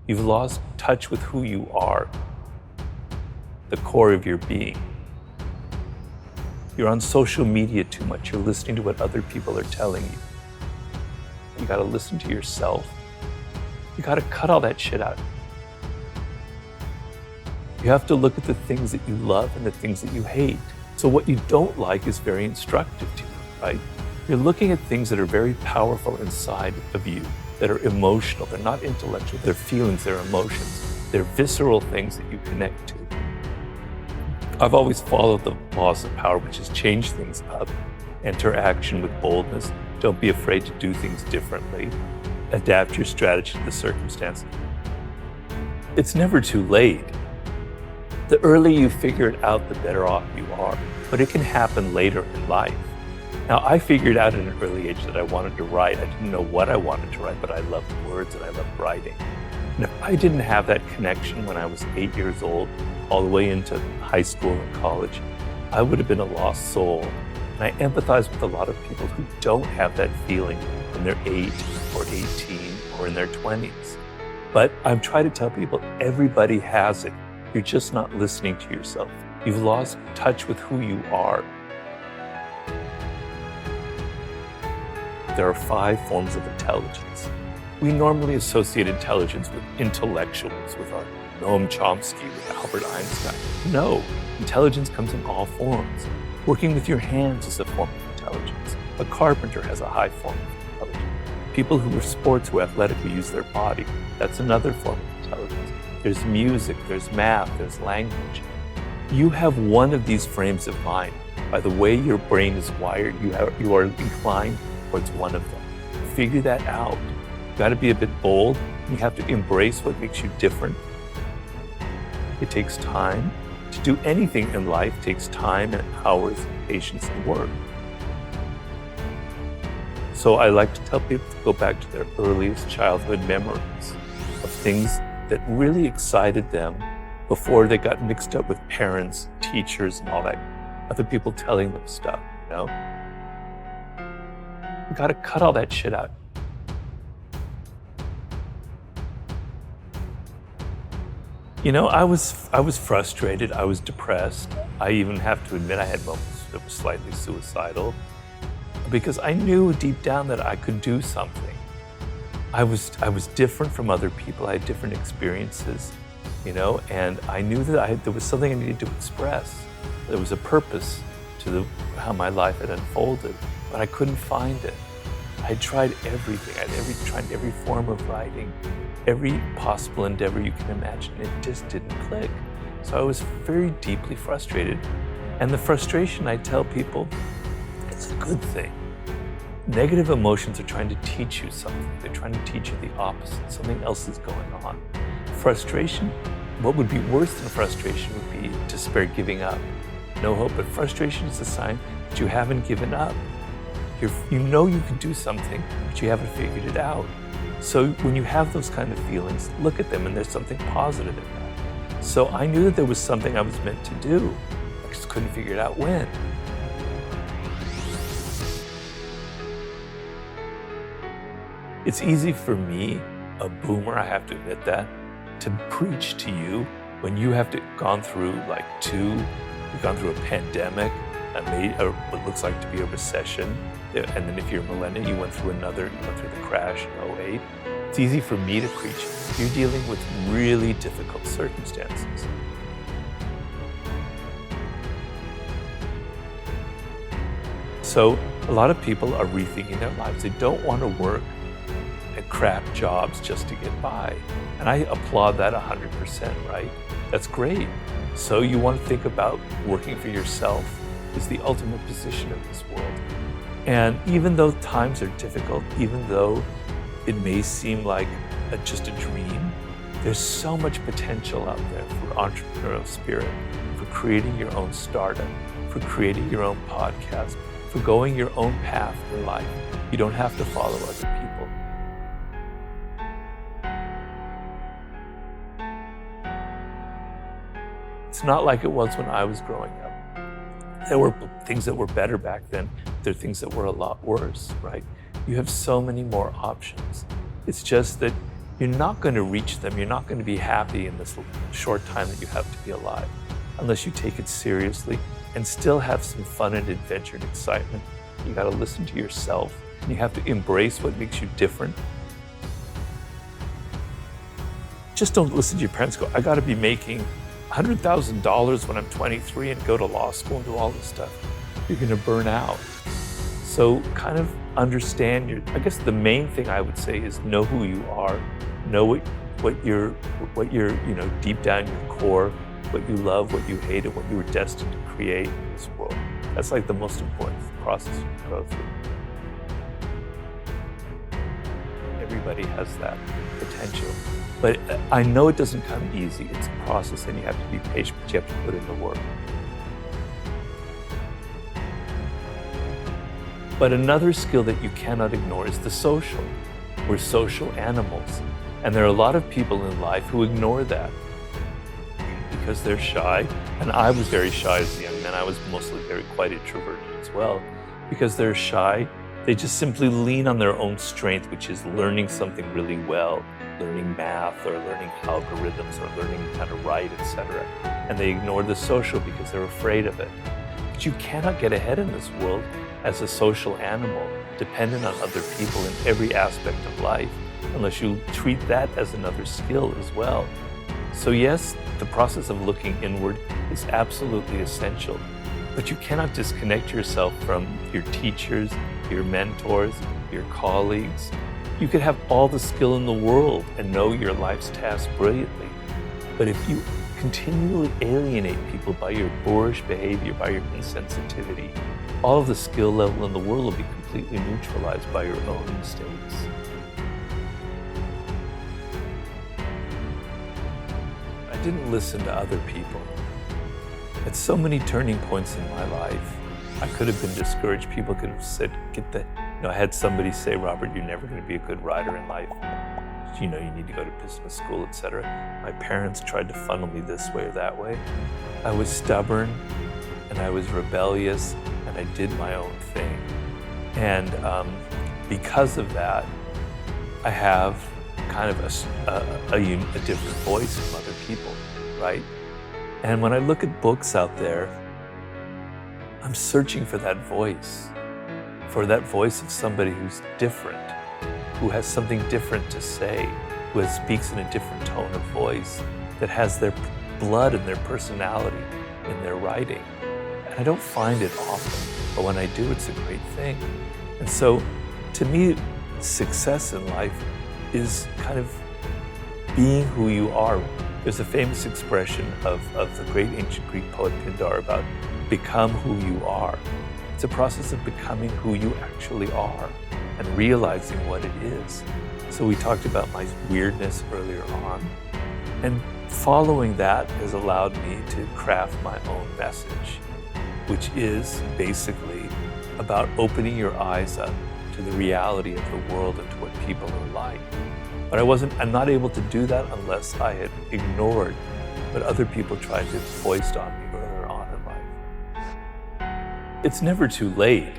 You've lost touch with who you are, the core of your being. You're on social media too much. You're listening to what other people are telling you. You gotta listen to yourself. You gotta cut all that shit out. You have to look at the things that you love and the things that you hate. So what you don't like is very instructive to you, right? You're looking at things that are very powerful inside of you, that are emotional. They're not intellectual. They're feelings, they're emotions. They're visceral things that you connect to. I've always followed the laws of power, which is change things up, enter action with boldness. Don't be afraid to do things differently. Adapt your strategy to the circumstance. It's never too late. The earlier you figure it out, the better off you are. But it can happen later in life. Now, I figured out at an early age that I wanted to write. I didn't know what I wanted to write, but I loved words and I loved writing. And if I didn't have that connection when I was 8 years old, all the way into high school and college, I would have been a lost soul. And I empathize with a lot of people who don't have that feeling when they're 8 or 18 or in their 20s. But I'm trying to tell people everybody has it. You're just not listening to yourself. You've lost touch with who you are. There are 5 forms of intelligence. We normally associate intelligence with intellectuals, with our Noam Chomsky, with Albert Einstein. No, intelligence comes in all forms. Working with your hands is a form of intelligence. A carpenter has a high form of intelligence. People who are sports, who athletically use their body, that's another form of intelligence. There's music, there's math, there's language. You have one of these frames of mind. By the way your brain is wired, you are inclined towards one of them. Figure that out. You gotta be a bit bold. You have to embrace what makes you different. It takes time. To do anything in life takes time and hours, and patience and work. So I like to tell people to go back to their earliest childhood memories of things that really excited them before they got mixed up with parents, teachers, and all that, other people telling them stuff, you know? You gotta cut all that shit out. You know, I was frustrated, I was depressed. I even have to admit I had moments that were slightly suicidal because I knew deep down that I could do something. I was different from other people. I had different experiences, you know, and I knew that there was something I needed to express. There was a purpose to how my life had unfolded, but I couldn't find it. I had tried everything. I tried every form of writing, every possible endeavor you can imagine. It just didn't click. So I was very deeply frustrated. And the frustration, I tell people, it's a good thing. Negative emotions are trying to teach you something. They're trying to teach you the opposite. Something else is going on. Frustration, what would be worse than frustration would be despair, giving up, no hope. But frustration is a sign that you haven't given up. You know you can do something, but you haven't figured it out. So when you have those kind of feelings, look at them and there's something positive in that. So I knew that there was something I was meant to do. I just couldn't figure it out when. It's easy for me, a boomer, I have to admit that, to preach to you when you have gone through you've gone through a pandemic, what looks like to be a recession, and then if you're a millennial, you went through the crash in 2008. It's easy for me to preach. You're dealing with really difficult circumstances. So a lot of people are rethinking their lives. They don't want to work at crap jobs just to get by. And I applaud that 100%, right? That's great. So you want to think about working for yourself is the ultimate position of this world. And even though times are difficult, even though it may seem like just a dream, there's so much potential out there for entrepreneurial spirit, for creating your own startup, for creating your own podcast, for going your own path in life. You don't have to follow other people. It's not like it was when I was growing up. There were things that were better back then. There are things that were a lot worse, right? You have so many more options. It's just that you're not going to reach them. You're not going to be happy in this short time that you have to be alive unless you take it seriously and still have some fun and adventure and excitement. You got to listen to yourself. You have to embrace what makes you different. Just don't listen to your parents go, I got to be making $100,000 when I'm 23 and go to law school and do all this stuff. You're going to burn out. So kind of understand I guess the main thing I would say is know who you are, know what you're, deep down your core, what you love, what you hate, and what you were destined to create in this world. That's like the most important process you can go through. Everybody has that potential. But I know it doesn't come easy. It's a process and you have to be patient, but you have to put in the work. But another skill that you cannot ignore is the social. We're social animals. And there are a lot of people in life who ignore that because they're shy. And I was very shy as a young man. I was mostly quite introverted as well. Because they're shy, they just simply lean on their own strength, which is learning something really well, learning math or learning algorithms or learning how to write, etc. And they ignore the social because they're afraid of it. But you cannot get ahead in this world as a social animal, dependent on other people in every aspect of life, unless you treat that as another skill as well. So yes, the process of looking inward is absolutely essential, but you cannot disconnect yourself from your teachers, your mentors, your colleagues. You could have all the skill in the world and know your life's task brilliantly, but if you continually alienate people by your boorish behavior, by your insensitivity, all of the skill level in the world will be completely neutralized by your own mistakes. I didn't listen to other people. At so many turning points in my life, I could have been discouraged. People could have said, I had somebody say, Robert, you're never going to be a good writer in life. You need to go to business school, etc. My parents tried to funnel me this way or that way. I was stubborn and I was rebellious and I did my own thing. And because of that, I have kind of a different voice from other people, right? And when I look at books out there, I'm searching for that voice of somebody who's different, who has something different to say, who speaks in a different tone of voice, that has their blood and their personality in their writing. And I don't find it often, but when I do, it's a great thing. And so, to me, success in life is kind of being who you are. There's a famous expression of the great ancient Greek poet Pindar about become who you are. It's a process of becoming who you actually are and realizing what it is. So we talked about my weirdness earlier on, and following that has allowed me to craft my own message, which is basically about opening your eyes up to the reality of the world and to what people are like. But I'm not able to do that unless I had ignored what other people tried to foist on me earlier on in life. It's never too late